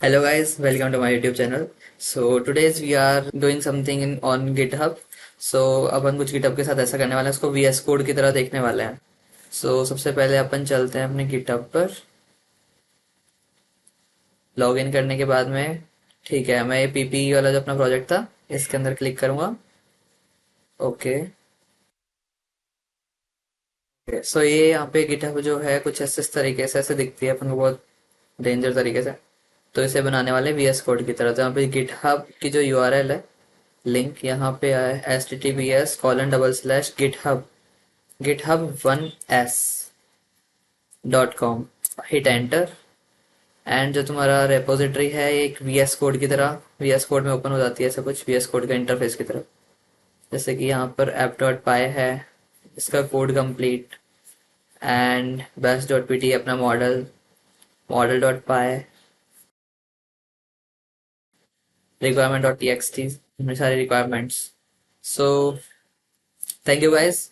Hello guys, welcome to my YouTube channel. So today's we are doing something on GitHub. So अपन कुछ GitHub के साथ ऐसा करने वाले हैं, उसको VS कोड की तरह देखने वाले हैं. So सबसे पहले अपन चलते हैं अपने GitHub पर. लॉगिन करने के बाद में ठीक है, मैं ये PPE वाला जो अपना प्रोजेक्ट था इसके अंदर क्लिक करूंगा. ओके. सो ये यहाँ पे GitHub जो है कुछ ऐसे इस तरीके से ऐसे दिखती है अपन को, बहुत डेंजर तरीके से. तो इसे बनाने वाले VS कोड की तरह. तो यहाँ पे GitHub की जो URL है, लिंक यहाँ पे है https://github.com. Hit enter. एंड जो तुम्हारा रेपोजिटरी है एक VS कोड की तरह VS कोड में ओपन हो जाती है, ऐसा कुछ VS कोड का इंटरफेस की तरह. जैसे कि यहाँ पर app.py है, इसका कोड कंप्लीट. एंड bash.pt अपना मॉडल.py, requirement.txt, इनमें सारे requirements. So thank you guys.